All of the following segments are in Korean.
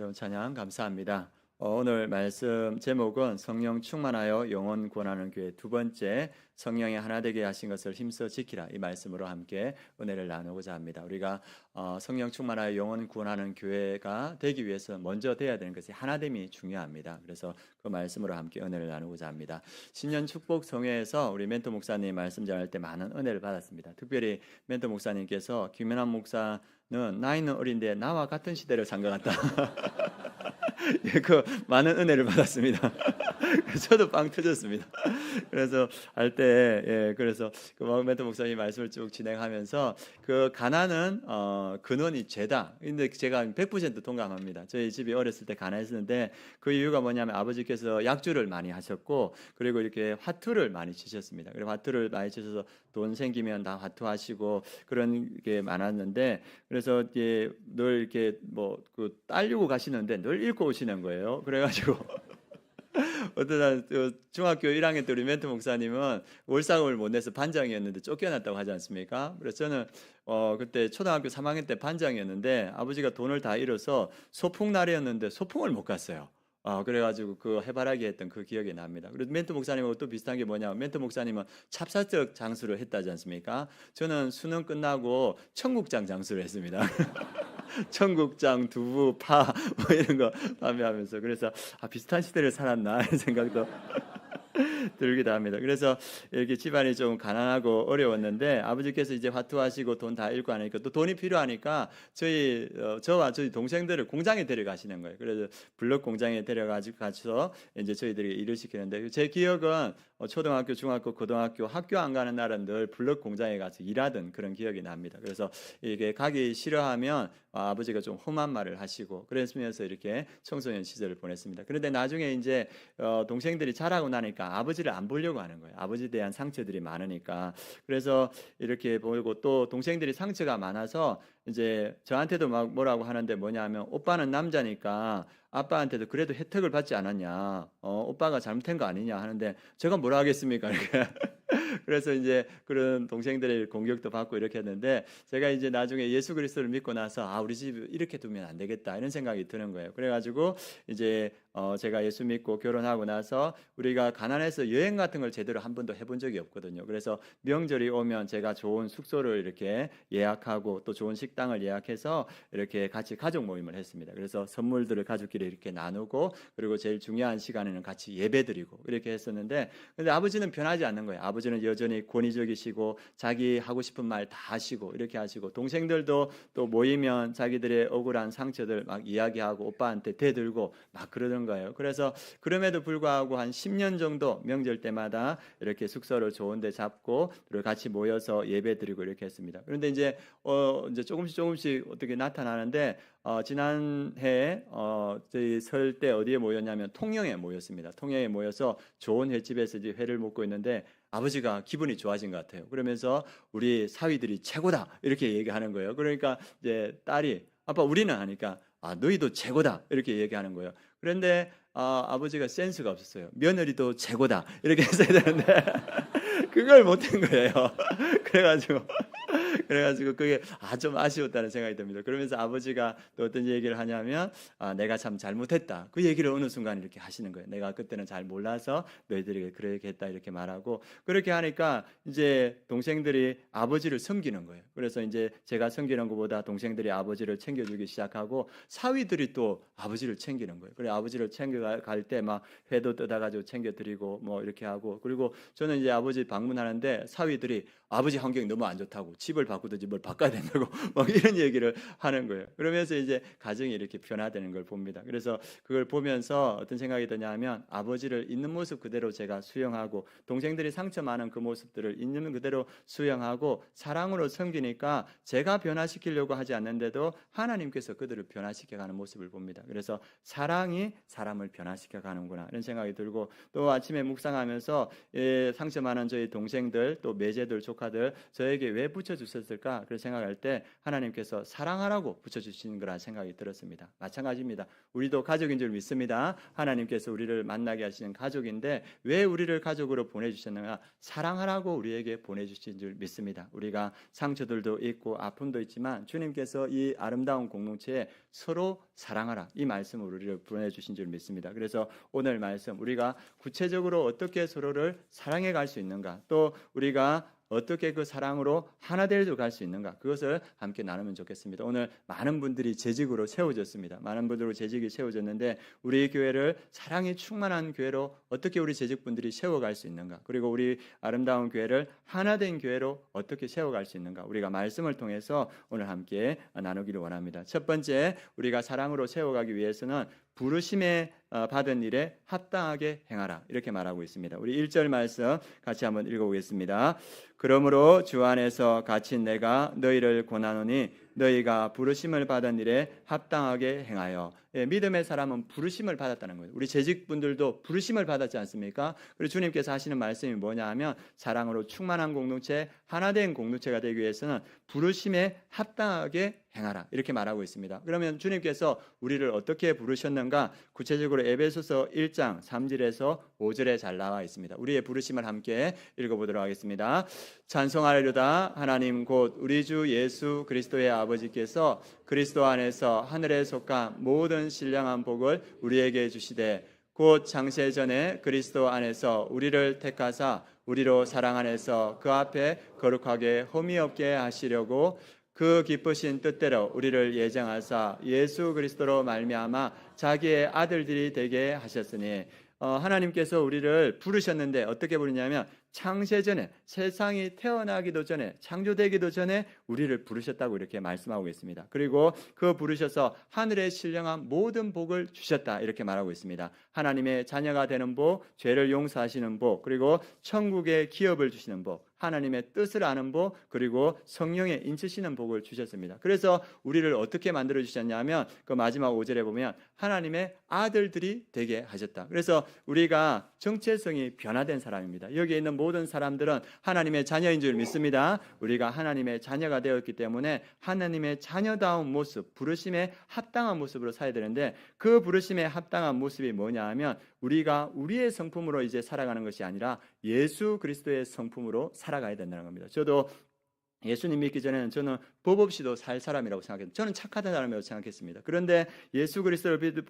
여러분 찬양 감사합니다. 오늘 말씀 제목은 성령 충만하여 영혼 구원하는 교회 두 번째, 성령이 하나 되게 하신 것을 힘써 지키라, 이 말씀으로 함께 은혜를 나누고자 합니다. 우리가 성령 충만하여 영혼 구원하는 교회가 되기 위해서 먼저 돼야 되는 것이 하나됨이 중요합니다. 그래서 그 말씀으로 함께 은혜를 나누고자 합니다. 신년 축복 성회에서 우리 멘토 목사님 말씀 전할 때 많은 은혜를 받았습니다. 특별히 멘토 목사님께서 김연한 목사는 나이는 어린데 나와 같은 시대를 산 것 같다. 예, 그 많은 은혜를 받았습니다. 저도 빵 터졌습니다. 그래서 할 때, 예, 그래서 그 멘토 목사님 말씀을 쭉 진행하면서 그 가난은 근원이 죄다. 근데 제가 100% 동감합니다. 저희 집이 어렸을 때 가난했었는데 그 이유가 뭐냐면 아버지께서 약주를 많이 하셨고, 그리고 이렇게 화투를 많이 치셨습니다. 그리고 화투를 많이 치셔서 돈 생기면 다 화투하시고 그런 게 많았는데, 그래서 이제 늘 이렇게 뭐 그 딸리고 가시는데 늘 읽고 오시는 거예요. 그래가지고 어떤 날 중학교 1학년 때 우리 멘토 목사님은 월상을 못 내서 반장이었는데 쫓겨났다고 하지 않습니까? 그래서 저는 그때 초등학교 3학년 때 반장이었는데 아버지가 돈을 다 잃어서 소풍날이었는데 소풍을 못 갔어요. 그래가지고 그 해바라기 했던 그 기억이 납니다. 그리고 멘토 목사님하고 또 비슷한 게 뭐냐면, 멘토 목사님은 찹쌀떡 장수를 했다지 않습니까? 저는 수능 끝나고 청국장 장수를 했습니다. 청국장, 두부, 파 뭐 이런 거 판매하면서, 그래서 비슷한 시대를 살았나 이런 생각도 들기도 합니다. 그래서 이렇게 집안이 좀 가난하고 어려웠는데 아버지께서 이제 화투하시고 돈 다 잃고 하니까 또 돈이 필요하니까 저와 저희 동생들을 공장에 데려가시는 거예요. 그래서 블럭 공장에 데려가지고 가서 이제 저희들이 일을 시키는데, 제 기억은 초등학교, 중학교, 고등학교 학교 안 가는 날은 늘 블럭 공장에 가서 일하던 그런 기억이 납니다. 그래서 이게 가기 싫어하면 아버지가 좀 험한 말을 하시고 그랬으면서 이렇게 청소년 시절을 보냈습니다. 그런데 나중에 이제 동생들이 자라고 나니까 아버지를 안 보려고 하는 거예요. 아버지에 대한 상처들이 많으니까. 그래서 이렇게 보고 또 동생들이 상처가 많아서 이제 저한테도 막 뭐라고 하는데, 뭐냐면 오빠는 남자니까 아빠한테도 그래도 혜택을 받지 않았냐, 오빠가 잘못한 거 아니냐 하는데 제가 뭐라 하겠습니까? 이렇게. 그래서 이제 그런 동생들의 공격도 받고 이렇게 했는데, 제가 이제 나중에 예수 그리스도를 믿고 나서 우리 집 이렇게 두면 안 되겠다 이런 생각이 드는 거예요. 그래가지고 이제 제가 예수 믿고 결혼하고 나서 우리가 가난해서 여행 같은 걸 제대로 한 번도 해본 적이 없거든요. 그래서 명절이 오면 제가 좋은 숙소를 이렇게 예약하고 또 좋은 식당을 예약해서 이렇게 같이 가족 모임을 했습니다. 그래서 선물들을 가족끼리 이렇게 나누고, 그리고 제일 중요한 시간에는 같이 예배드리고 이렇게 했었는데, 근데 아버지는 변하지 않는 거예요. 아버지는 여전히 권위적이시고 자기 하고 싶은 말 다 하시고 이렇게 하시고, 동생들도 또 모이면 자기들의 억울한 상처들 막 이야기하고 오빠한테 대들고 막 그러던 거예요. 그래서 그럼에도 불구하고 한 10년 정도 명절 때마다 이렇게 숙소를 좋은 데 잡고 그리고 같이 모여서 예배드리고 이렇게 했습니다. 그런데 이제 이제 조금씩 어떻게 나타나는데, 지난해 저희 설 때 어디에 모였냐면 통영에 모였습니다. 통영에 모여서 좋은 횟집에서 이제 회를 먹고 있는데 아버지가 기분이 좋아진 것 같아요. 그러면서 우리 사위들이 최고다 이렇게 얘기하는 거예요. 그러니까 이제 딸이 아빠 우리는 하니까 너희도 최고다 이렇게 얘기하는 거예요. 그런데 아버지가 센스가 없었어요. 며느리도 최고다 이렇게 했어야 되는데 그걸 못한 거예요. 그래가지고 그게 좀 아쉬웠다는 생각이 듭니다. 그러면서 아버지가 또 어떤 얘기를 하냐면, 내가 참 잘못했다 그 얘기를 어느 순간 이렇게 하시는 거예요. 내가 그때는 잘 몰라서 너희들에게 그렇게 했다 이렇게 말하고, 그렇게 하니까 이제 동생들이 아버지를 섬기는 거예요. 그래서 이제 제가 섬기는 것보다 동생들이 아버지를 챙겨주기 시작하고 사위들이 또 아버지를 챙기는 거예요. 그래 아버지를 챙겨갈 때 막 회도 뜯어가지고 챙겨드리고 뭐 이렇게 하고, 그리고 저는 이제 아버지 방문하는데 사위들이 아버지 환경이 너무 안 좋다고 집을 바꾸든지 뭘 바꿔야 된다고 막 이런 얘기를 하는 거예요. 그러면서 이제 가정이 이렇게 변화되는 걸 봅니다. 그래서 그걸 보면서 어떤 생각이 드냐면, 아버지를 있는 모습 그대로 제가 수용하고 동생들이 상처 많은 그 모습들을 있는 그대로 수용하고 사랑으로 섬기니까 제가 변화시키려고 하지 않는데도 하나님께서 그들을 변화시켜가는 모습을 봅니다. 그래서 사랑이 사람을 변화시켜가는구나 이런 생각이 들고, 또 아침에 묵상하면서 상처 많은 저희 동생들 또 매제들 조카들 저에게 왜 붙여주셨을까 붙여주셨을까? 그런 생각할 때 하나님께서 사랑하라고 붙여주시는 거라는 생각이 들었습니다. 마찬가지입니다. 우리도 가족인 줄 믿습니다. 하나님께서 우리를 만나게 하시는 가족인데 왜 우리를 가족으로 보내주셨는가? 사랑하라고 우리에게 보내주신 줄 믿습니다. 우리가 상처들도 있고 아픔도 있지만 주님께서 이 아름다운 공동체에 서로 사랑하라, 이 말씀을 우리를 보내주신 줄 믿습니다. 그래서 오늘 말씀, 우리가 구체적으로 어떻게 서로를 사랑해 갈 수 있는가, 또 우리가 어떻게 그 사랑으로 하나 되어 갈 수 있는가, 그것을 함께 나누면 좋겠습니다. 오늘 많은 분들이 재직으로 세워졌습니다. 많은 분들로 재직이 세워졌는데 우리 교회를 사랑이 충만한 교회로 어떻게 우리 재직분들이 세워갈 수 있는가, 그리고 우리 아름다운 교회를 하나 된 교회로 어떻게 세워갈 수 있는가, 우리가 말씀을 통해서 오늘 함께 나누기를 원합니다. 첫 번째, 우리가 사랑으로 세워가기 위해서는 부르심에 받은 일에 합당하게 행하라, 이렇게 말하고 있습니다. 우리 1절 말씀 같이 한번 읽어보겠습니다. 그러므로 주 안에서 갇힌 내가 너희를 권하노니 너희가 부르심을 받은 일에 합당하게 행하여. 믿음의 사람은 부르심을 받았다는 거예요. 우리 재직분들도 부르심을 받았지 않습니까? 그리고 주님께서 하시는 말씀이 뭐냐 하면 사랑으로 충만한 공동체, 하나된 공동체가 되기 위해서는 부르심에 합당하게 행하라, 이렇게 말하고 있습니다. 그러면 주님께서 우리를 어떻게 부르셨는가? 구체적으로 에베소서 1장 3절에서 5절에 잘 나와 있습니다. 우리의 부르심을 함께 읽어보도록 하겠습니다. 찬송하려다 하나님 곧 우리 주 예수 그리스도의 아버지께서 그리스도 안에서 하늘에 속한 모든 신령한 복을 우리에게 주시되 곧 창세 전에 그리스도 안에서 우리를 택하사 우리로 사랑 안에서 그 앞에 거룩하게 흠이 없게 하시려고 그 기쁘신 뜻대로 우리를 예정하사 예수 그리스도로 말미암아 자기의 아들들이 되게 하셨으니, 하나님께서 우리를 부르셨는데 어떻게 부르냐면 창세전에, 세상이 태어나기도 전에, 창조되기도 전에 우리를 부르셨다고 이렇게 말씀하고 있습니다. 그리고 그 부르셔서 하늘의 신령한 모든 복을 주셨다, 이렇게 말하고 있습니다. 하나님의 자녀가 되는 복, 죄를 용서하시는 복, 그리고 천국의 기업을 주시는 복, 하나님의 뜻을 아는 복, 그리고 성령의 인치시는 복을 주셨습니다. 그래서 우리를 어떻게 만들어 주셨냐면 그 마지막 5절에 보면 하나님의 아들들이 되게 하셨다. 그래서 우리가 정체성이 변화된 사람입니다. 여기에 있는 모든 사람들은 하나님의 자녀인 줄 믿습니다. 우리가 하나님의 자녀가 되었기 때문에 하나님의 자녀다운 모습, 부르심에 합당한 모습으로 살아야 되는데, 그 부르심에 합당한 모습이 뭐냐 하면 우리가 우리의 성품으로 이제 살아가는 것이 아니라 예수 그리스도의 성품으로 살아가야 된다는 겁니다. 저도 예수님 믿기 전에는 저는 법 없이도 살 사람이라고 생각했는데, 저는 착하던 사람이라고 생각했습니다. 그런데 예수 그리스도를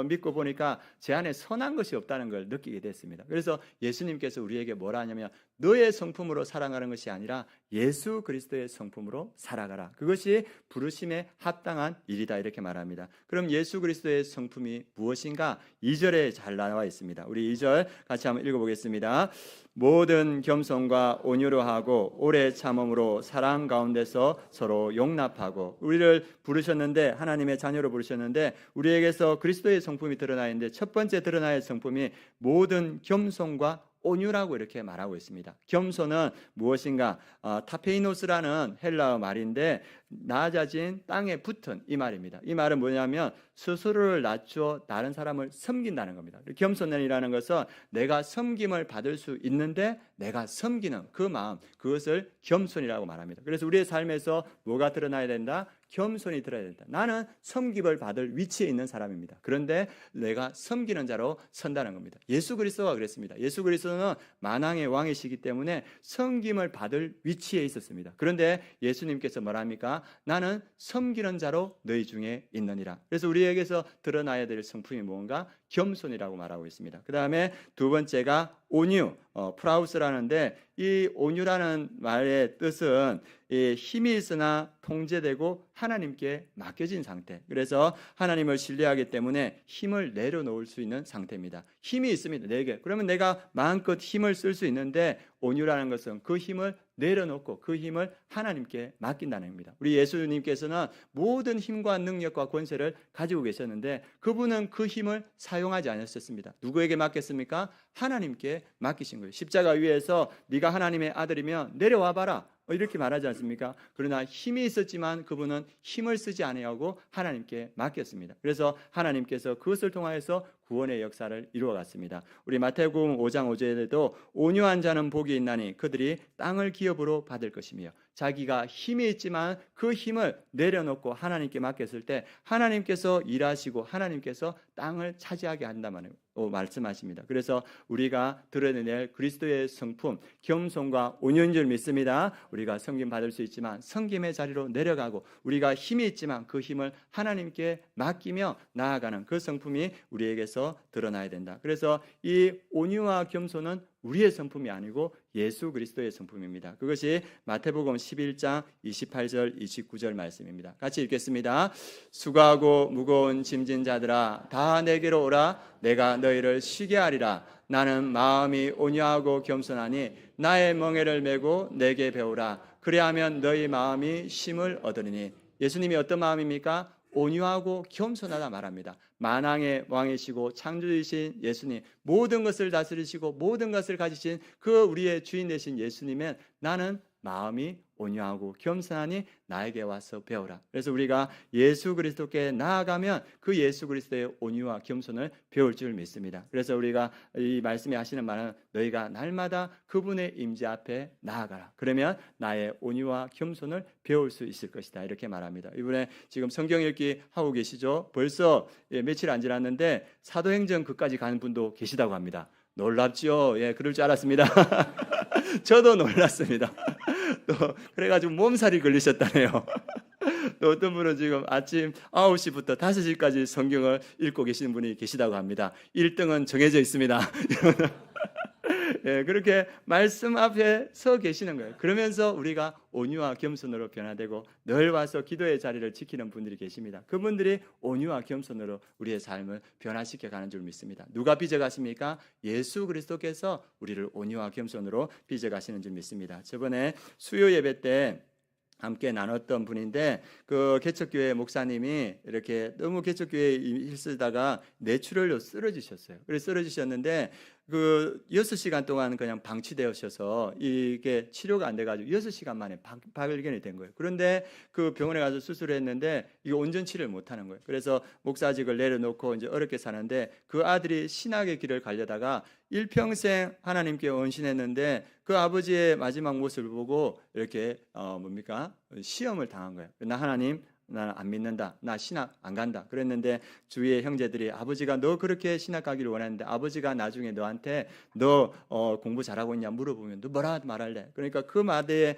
믿고 보니까 제 안에 선한 것이 없다는 걸 느끼게 됐습니다. 그래서 예수님께서 우리에게 뭐라 하냐면 너의 성품으로 살아가는 것이 아니라 예수 그리스도의 성품으로 살아가라, 그것이 부르심에 합당한 일이다, 이렇게 말합니다. 그럼 예수 그리스도의 성품이 무엇인가? 2절에 잘 나와 있습니다. 우리 2절 같이 한번 읽어보겠습니다. 모든 겸손과 온유로 하고 오래 참음으로 사랑 가운데서 서로 용납하고. 우리를 부르셨는데, 하나님의 자녀로 부르셨는데 우리에게서 그리스도의 성품이 드러나 있는데 첫 번째 드러나야 할 성품이 모든 겸손과 온유라고 이렇게 말하고 있습니다. 겸손은 무엇인가? 타페이노스라는 헬라어 말인데 낮아진 땅에 붙은, 이 말입니다. 이 말은 뭐냐면 스스로를 낮추어 다른 사람을 섬긴다는 겁니다. 겸손이라는 것은 내가 섬김을 받을 수 있는데 내가 섬기는 그 마음, 그것을 겸손이라고 말합니다. 그래서 우리의 삶에서 뭐가 드러나야 된다? 겸손이 드러나야 된다. 나는 섬김을 받을 위치에 있는 사람입니다. 그런데 내가 섬기는 자로 선다는 겁니다. 예수 그리스도가 그랬습니다. 예수 그리스도는 만왕의 왕이시기 때문에 섬김을 받을 위치에 있었습니다. 그런데 예수님께서 뭐랍니까? 나는 섬기는 자로 너희 중에 있느니라. 그래서 우리에게서 드러나야 될 성품이 뭔가? 겸손이라고 말하고 있습니다. 그 다음에 두 번째가 온유, 프라우스라는데, 이 온유라는 말의 뜻은 힘이 있으나 통제되고 하나님께 맡겨진 상태. 그래서 하나님을 신뢰하기 때문에 힘을 내려놓을 수 있는 상태입니다. 힘이 있습니다, 내게. 그러면 내가 마음껏 힘을 쓸 수 있는데, 온유라는 것은 그 힘을 내려놓고 그 힘을 하나님께 맡긴다는 겁니다. 우리 예수님께서는 모든 힘과 능력과 권세를 가지고 계셨는데 그분은 그 힘을 사용하지 않으셨습니다. 누구에게 맡겼습니까? 하나님께 맡기신 거예요. 십자가 위에서 네가 하나님의 아들이면 내려와 봐라, 이렇게 말하지 않습니까? 그러나 힘이 있었지만 그분은 힘을 쓰지 아니하고 하나님께 맡겼습니다. 그래서 하나님께서 그것을 통하여서 구원의 역사를 이루어갔습니다. 우리 마태복음 5장 5절에도 온유한 자는 복이 있나니 그들이 땅을 기업으로 받을 것이며, 자기가 힘이 있지만 그 힘을 내려놓고 하나님께 맡겼을 때 하나님께서 일하시고 하나님께서 땅을 차지하게 한다는 말씀하십니다. 그래서 우리가 드러낼 그리스도의 성품, 겸손과 온유인 줄 믿습니다. 우리가 섬김 받을 수 있지만 섬김의 자리로 내려가고, 우리가 힘이 있지만 그 힘을 하나님께 맡기며 나아가는 그 성품이 우리에게서 드러나야 된다. 그래서 이 온유와 겸손은 우리의 성품이 아니고 예수 그리스도의 성품입니다. 그것이 마태복음 11장 28절 29절 말씀입니다. 같이 읽겠습니다. 수고하고 무거운 짐진 자들아 다 내게로 오라. 내가 너희를 쉬게 하리라. 나는 마음이 온유하고 겸손하니 나의 멍에를 메고 내게 배우라. 그리하면 너희 마음이 쉼을 얻으리니. 예수님이 어떤 마음입니까? 온유하고 겸손하다 말합니다. 만왕의 왕이시고 창조주이신 예수님, 모든 것을 다스리시고 모든 것을 가지신 그 우리의 주인 되신 예수님은 나는 마음이 온유하고 겸손하니 나에게 와서 배우라. 그래서 우리가 예수 그리스도께 나아가면 그 예수 그리스도의 온유와 겸손을 배울 줄 믿습니다. 그래서 우리가 이 말씀에 하시는 말은 너희가 날마다 그분의 임재 앞에 나아가라. 그러면 나의 온유와 겸손을 배울 수 있을 것이다. 이렇게 말합니다. 이번에 지금 성경 읽기 하고 계시죠? 벌써 며칠 안 지났는데 사도행전 그까지 가는 분도 계시다고 합니다. 놀랍죠? 예, 그럴 줄 알았습니다. 저도 놀랐습니다. 또 그래가지고 몸살이 걸리셨다네요. 또 어떤 분은 지금 아침 9시부터 5시까지 성경을 읽고 계시는 분이 계시다고 합니다. 1등은 정해져 있습니다. 예, 그렇게 말씀 앞에 서 계시는 거예요. 그러면서 우리가 온유와 겸손으로 변화되고 늘 와서 기도의 자리를 지키는 분들이 계십니다. 그분들이 온유와 겸손으로 우리의 삶을 변화시켜 가는 줄 믿습니다. 누가 빚어가십니까? 예수 그리스도께서 우리를 온유와 겸손으로 빚어가시는 줄 믿습니다. 저번에 수요 예배 때 함께 나눴던 분인데, 그 개척교회 목사님이 이렇게 너무 개척교회에 힘쓰다가 뇌출혈로 쓰러지셨어요. 그래서 쓰러지셨는데 그 6시간 동안 그냥 방치되어셔서 이게 치료가 안 돼가지고 6시간 만에 발견이 된 거예요. 그런데 그 병원에 가서 수술을 했는데 이게 온전치를 못하는 거예요. 그래서 목사직을 내려놓고 이제 어렵게 사는데, 그 아들이 신학의 길을 가려다가 일평생 하나님께 헌신했는데 그 아버지의 마지막 모습을 보고 이렇게 시험을 당한 거예요. 나 하나님, 나는 안 믿는다. 나 신학 안 간다. 그랬는데 주위의 형제들이 아버지가 너 그렇게 신학 가기를 원했는데 아버지가 나중에 너한테 너 공부 잘하고 있냐 물어보면 너 뭐라 말할래? 그러니까 그 마대에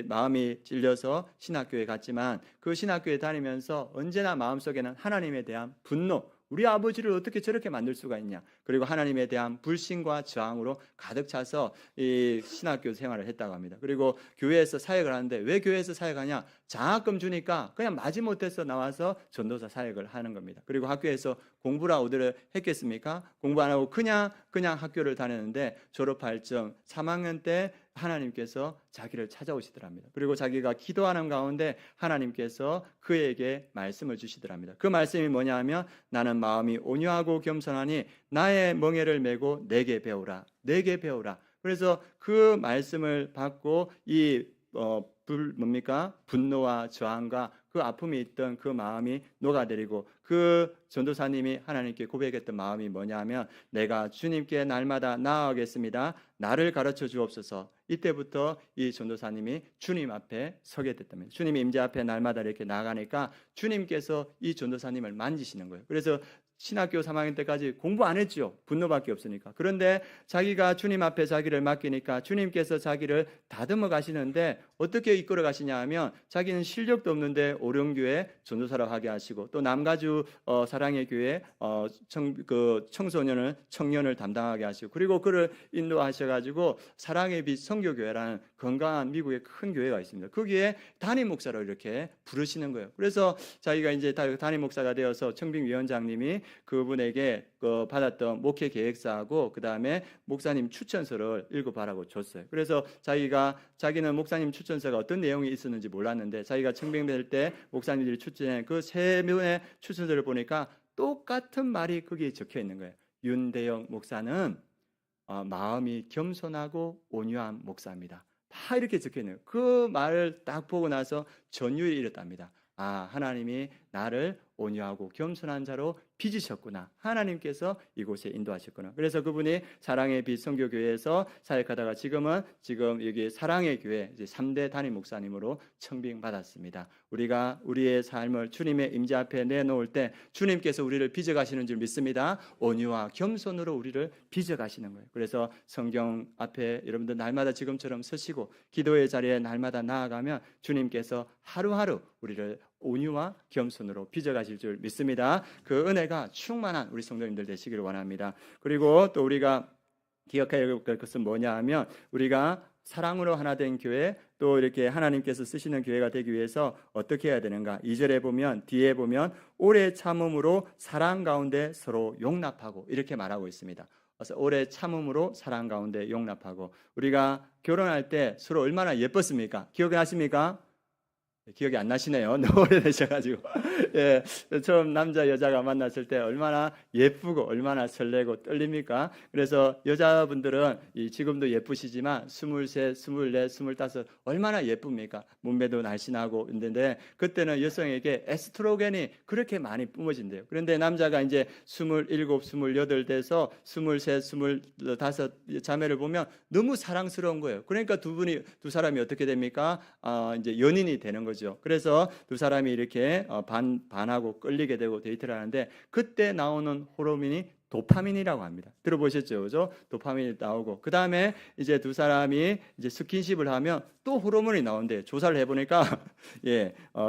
마음이 찔려서 신학교에 갔지만 그 신학교에 다니면서 언제나 마음속에는 하나님에 대한 분노, 우리 아버지를 어떻게 저렇게 만들 수가 있냐, 그리고 하나님에 대한 불신과 저항으로 가득 차서 이 신학교 생활을 했다고 합니다. 그리고 교회에서 사역을 하는데 왜 교회에서 사역하냐? 장학금 주니까 그냥 마지못해서 나와서 전도사 사역을 하는 겁니다. 그리고 학교에서 공부라 오더를 했겠습니까? 공부 안 하고 그냥 학교를 다녔는데 졸업할 점 3학년 때 하나님께서 자기를 찾아오시더랍니다. 그리고 자기가 기도하는 가운데 하나님께서 그에게 말씀을 주시더랍니다. 그 말씀이 뭐냐 하면 나는 마음이 온유하고 겸손하니 나의 멍에를 메고 내게 배우라. 내게 배우라. 그래서 그 말씀을 받고 이 분노와 저항과 그 아픔이 있던 그 마음이 녹아내리고, 그 전도사님이 하나님께 고백했던 마음이 뭐냐 하면 내가 주님께 날마다 나아가겠습니다. 나를 가르쳐 주옵소서. 이때부터 이 전도사님이 주님 앞에 서게 됐다면, 주님 임재 앞에 날마다 이렇게 나가니까 주님께서 이 전도사님을 만지시는 거예요. 그래서 신학교 3학년 때까지 공부 안 했죠. 분노밖에 없으니까. 그런데 자기가 주님 앞에 자기를 맡기니까 주님께서 자기를 다듬어 가시는데 어떻게 이끌어 가시냐 하면 자기는 실력도 없는데 오령교회 전도사라고 하게 하시고, 또 남가주 사랑의 교회 청년을 담당하게 하시고, 그리고 그를 인도하셔가지고 사랑의 빛 선교교회라는 건강한 미국의 큰 교회가 있습니다. 거기에 담임 목사로 이렇게 부르시는 거예요. 그래서 자기가 이제 담임 목사가 되어서 청빙위원장님이 그분에게 받았던 목회 계획서하고 그 다음에 목사님 추천서를 읽어봐라고 줬어요. 그래서 자기는 목사님 추천서가 어떤 내용이 있었는지 몰랐는데 자기가 청빙될 때 목사님들이 추천한 그 세 명의 추천서를 보니까 똑같은 말이 거기에 적혀 있는 거예요. 윤대영 목사는 마음이 겸손하고 온유한 목사입니다. 다 이렇게 적혀 있는 거예요. 그 말을 딱 보고 나서 전율이 일었답니다. 하나님이 나를 온유하고 겸손한 자로 빚으셨구나. 하나님께서 이곳에 인도하셨구나. 그래서 그분이 사랑의 빛 선교교회에서 사역하다가 지금 여기 사랑의 교회 이제 3대 담임 목사님으로 청빙받았습니다. 우리가 우리의 삶을 주님의 임재 앞에 내놓을 때 주님께서 우리를 빚어가시는 줄 믿습니다. 온유와 겸손으로 우리를 빚어가시는 거예요. 그래서 성경 앞에 여러분들 날마다 지금처럼 서시고 기도의 자리에 날마다 나아가면 주님께서 하루하루 우리를 온유와 겸손으로 빚어가실 줄 믿습니다. 그 은혜가 충만한 우리 성도님들 되시기를 원합니다. 그리고 또 우리가 기억해야 될 것은 뭐냐 하면 우리가 사랑으로 하나 된 교회, 또 이렇게 하나님께서 쓰시는 교회가 되기 위해서 어떻게 해야 되는가? 2절에 보면, 뒤에 보면 오래 참음으로 사랑 가운데 서로 용납하고 이렇게 말하고 있습니다. 그래서 오래 참음으로 사랑 가운데 용납하고, 우리가 결혼할 때 서로 얼마나 예뻤습니까? 기억나십니까? 기억이 안 나시네요. 너무 오래되셔가지고. 예, 처음 남자 여자가 만났을 때 얼마나 예쁘고 얼마나 설레고 떨립니까? 그래서 여자분들은 지금도 예쁘시지만 23, 24, 25 얼마나 예쁩니까? 몸매도 날씬하고 있는데 그때는 여성에게 에스트로겐이 그렇게 많이 뿜어진대요. 그런데 남자가 이제 27, 28 돼서 23, 25 자매를 보면 너무 사랑스러운 거예요. 그러니까 두 사람이 어떻게 됩니까? 이제 연인이 되는 거죠. 그래서 두 사람이 이렇게 반하고 끌리게 되고 데이트를 하는데 그때 나오는 호르몬이 도파민이라고 합니다. 들어보셨죠? 그죠? 도파민이 나오고 그 다음에 이제 두 사람이 이제 스킨십을 하면 또 호르몬이 나온대요. 조사를 해보니까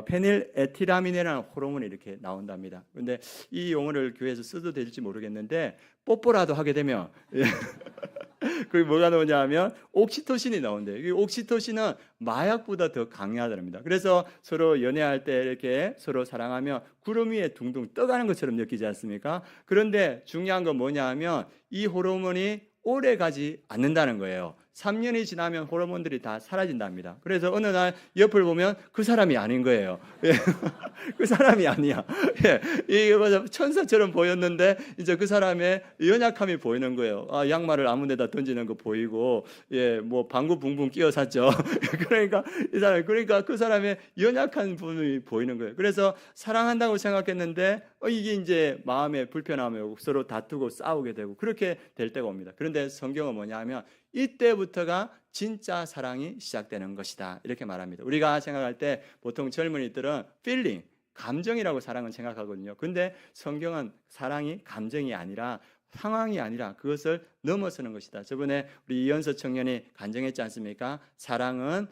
페닐에티라민이라는 호르몬이 이렇게 나온답니다. 그런데 이 용어를 교회에서 써도 될지 모르겠는데 뽀뽀라도 하게 되면 그게 뭐가 나오냐 하면 옥시토신이 나온대요. 이 옥시토신은 마약보다 더 강하답니다. 그래서 서로 연애할 때 이렇게 서로 사랑하면 구름 위에 둥둥 떠가는 것처럼 느끼지 않습니까? 그런데 중요한 건 뭐냐 하면 이 호르몬이 오래 가지 않는다는 거예요. 3년이 지나면 호르몬들이 다 사라진답니다. 그래서 어느 날 옆을 보면 그 사람이 아닌 거예요. 그 사람이 아니야. 이게 천사처럼 보였는데 이제 그 사람의 연약함이 보이는 거예요. 양말을 아무데다 던지는 거 보이고, 뭐 방구 붕붕 끼어 샀죠. 그러니까 그 사람의 연약한 부분이 보이는 거예요. 그래서 사랑한다고 생각했는데 이게 이제 마음에 불편함이 오고 서로 다투고 싸우게 되고 그렇게 될 때가 옵니다. 그런데 성경은 뭐냐면 이때부터가 진짜 사랑이 시작되는 것이다 이렇게 말합니다. 우리가 생각할 때 보통 젊은이들은 feeling, 감정이라고 사랑은 생각하거든요. 근데 성경은 사랑이 감정이 아니라 상황이 아니라 그것을 넘어서는 것이다. 저번에 우리 이현서 청년이 간증했지 않습니까? 사랑은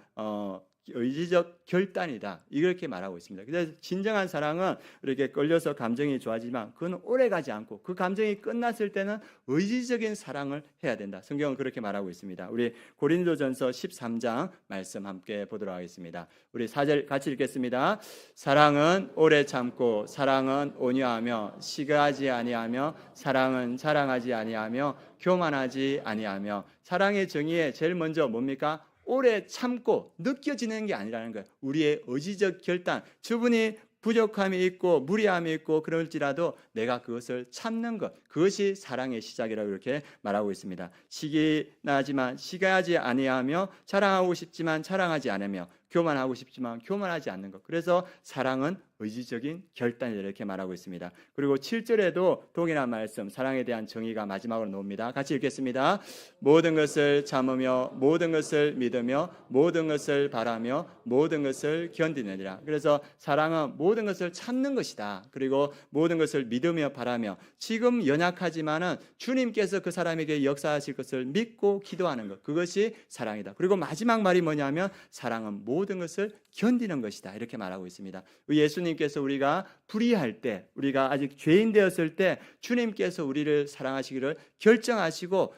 의지적 결단이다 이렇게 말하고 있습니다. 그래서 진정한 사랑은 이렇게 끌려서 감정이 좋아지지만 그건 오래가지 않고 그 감정이 끝났을 때는 의지적인 사랑을 해야 된다. 성경은 그렇게 말하고 있습니다. 우리 고린도전서 13장 말씀 함께 보도록 하겠습니다. 우리 4절 같이 읽겠습니다. 사랑은 오래 참고 사랑은 온유하며 시기하지 아니하며 사랑은 자랑하지 아니하며 교만하지 아니하며. 사랑의 정의에 제일 먼저 뭡니까? 오래 참고 느껴지는 게 아니라는 거예요. 우리의 의지적 결단, 저분이 부족함이 있고 무리함이 있고 그럴지라도 내가 그것을 참는 것, 그것이 사랑의 시작이라고 이렇게 말하고 있습니다. 시기나지만 시기하지 아니하며 자랑하고 싶지만 자랑하지 않으며 교만하고 싶지만 교만하지 않는 것. 그래서 사랑은 의지적인 결단이다 이렇게 말하고 있습니다. 그리고 7절에도 동일한 말씀, 사랑에 대한 정의가 마지막으로 나옵니다. 같이 읽겠습니다. 모든 것을 참으며 모든 것을 믿으며 모든 것을 바라며 모든 것을 견디느니라. 그래서 사랑은 모든 것을 참는 것이다. 그리고 모든 것을 믿으며 바라며, 지금 연약하지만은 주님께서 그 사람에게 역사하실 것을 믿고 기도하는 것, 그것이 사랑이다. 그리고 마지막 말이 뭐냐면 사랑은 모든 것을 견디는 것이다 이렇게 말하고 있습니다. 예수님께서 우리가 불의할 때, 우리가 아직 죄인 되었을 때 주님께서 우리를 사랑하시기를 결정하시고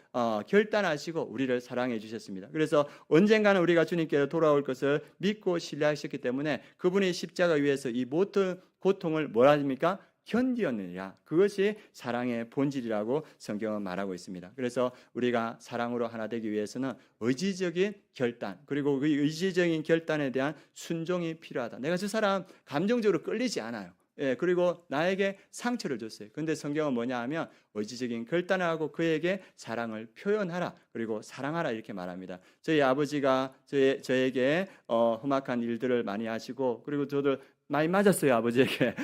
결단하시고 우리를 사랑해 주셨습니다. 그래서 언젠가는 우리가 주님께로 돌아올 것을 믿고 신뢰하셨기 때문에 그분이 십자가 위에서 이 모든 고통을 뭐라 합니까? 견디었느니라. 그것이 사랑의 본질이라고 성경은 말하고 있습니다. 그래서 우리가 사랑으로 하나 되기 위해서는 의지적인 결단, 그리고 그 의지적인 결단에 대한 순종이 필요하다. 내가 저 사람 감정적으로 끌리지 않아요. 그리고 나에게 상처를 줬어요. 그런데 성경은 뭐냐 하면 의지적인 결단을 하고 그에게 사랑을 표현하라, 그리고 사랑하라 이렇게 말합니다. 저희 아버지가 저에게 험악한 일들을 많이 하시고, 그리고 저도 많이 맞았어요, 아버지에게.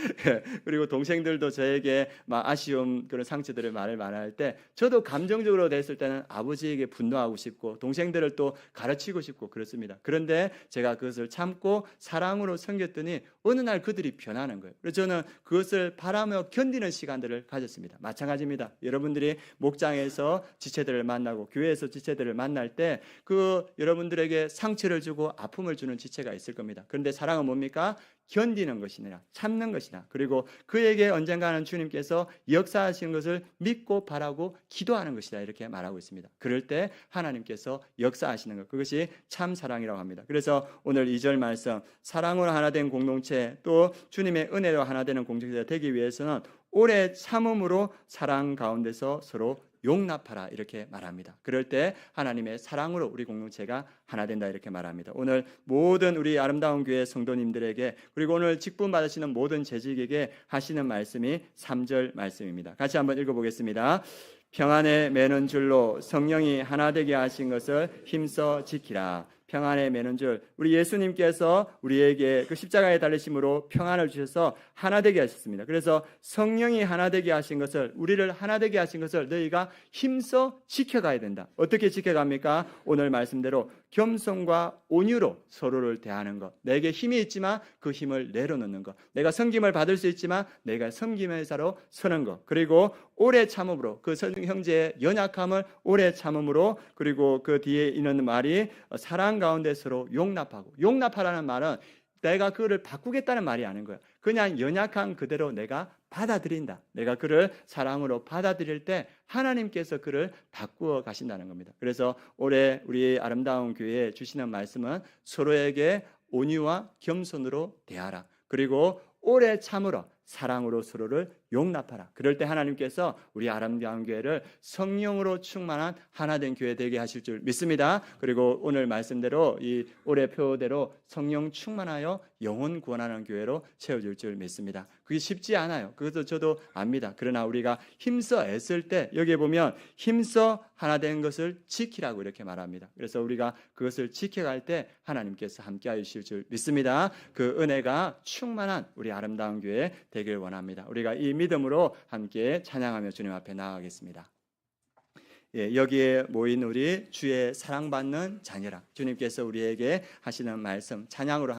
그리고 동생들도 저에게 막 아쉬움, 그런 상처들을 말을 말할 때 저도 감정적으로 됐을 때는 아버지에게 분노하고 싶고 동생들을 또 가르치고 싶고 그렇습니다. 그런데 제가 그것을 참고 사랑으로 섬겼더니 어느 날 그들이 변하는 거예요. 그래서 저는 그것을 바라며 견디는 시간들을 가졌습니다. 마찬가지입니다. 여러분들이 목장에서 지체들을 만나고 교회에서 지체들을 만날 때 그 여러분들에게 상처를 주고 아픔을 주는 지체가 있을 겁니다. 그런데 사랑은 뭡니까? 견디는 것이냐, 참는 것이냐, 그리고 그에게 언젠가는 주님께서 역사하시는 것을 믿고 바라고 기도하는 것이다, 이렇게 말하고 있습니다. 그럴 때 하나님께서 역사하시는 것, 그것이 참 사랑이라고 합니다. 그래서 오늘 2절 말씀, 사랑으로 하나 된 공동체, 또 주님의 은혜로 하나 되는 공동체가 되기 위해서는 오래 참음으로 사랑 가운데서 서로 용납하라, 이렇게 말합니다. 그럴 때 하나님의 사랑으로 우리 공동체가 하나 된다, 이렇게 말합니다. 오늘 모든 우리 아름다운 교회 성도님들에게, 그리고 오늘 직분 받으시는 모든 재직에게 하시는 말씀이 3절 말씀입니다. 같이 한번 읽어보겠습니다. 평안에 매는 줄로 성령이 하나 되게 하신 것을 힘써 지키라. 평안에 매는 줄, 우리 예수님께서 우리에게 그 십자가에 달리심으로 평안을 주셔서 하나 되게 하셨습니다. 그래서 성령이 하나 되게 하신 것을, 우리를 하나 되게 하신 것을 너희가 힘써 지켜가야 된다. 어떻게 지켜갑니까? 오늘 말씀대로 겸손과 온유로 서로를 대하는 것. 내게 힘이 있지만 그 힘을 내려놓는 것. 내가 섬김을 받을 수 있지만 내가 섬김의 자로 서는 것. 그리고 오래 참음으로, 그 형제의 연약함을 오래 참음으로, 그리고 그 뒤에 있는 말이 사랑 가운데 서로 용납하고, 용납하라는 말은 내가 그를 바꾸겠다는 말이 아닌 거야. 그냥 연약한 그대로 내가 받아들인다. 내가 그를 사랑으로 받아들일 때 하나님께서 그를 바꾸어 가신다는 겁니다. 그래서 올해 우리 아름다운 교회에 주시는 말씀은 서로에게 온유와 겸손으로 대하라. 그리고 오래 참으라. 사랑으로 서로를 용납하라. 그럴 때 하나님께서 우리 아름다운 교회를 성령으로 충만한 하나된 교회 되게 하실 줄 믿습니다. 그리고 오늘 말씀대로 이 올해 표대로 성령 충만하여 영혼 구원하는 교회로 채워질 줄 믿습니다. 그게 쉽지 않아요. 그것도 저도 압니다. 그러나 우리가 힘써 애쓸 때 여기에 보면 힘써 하나 된 것을 지키라고 이렇게 말합니다. 그래서 우리가 그것을 지켜갈 때 하나님께서 함께 하실 줄 믿습니다. 그 은혜가 충만한 우리 아름다운 교회 되길 원합니다. 우리가 이 믿음으로 함께 찬양하며 주님 앞에 나아가겠습니다. 여기에 모인 우리 주의 사랑받는 자녀라, 주님께서 우리에게 하시는 말씀 찬양으로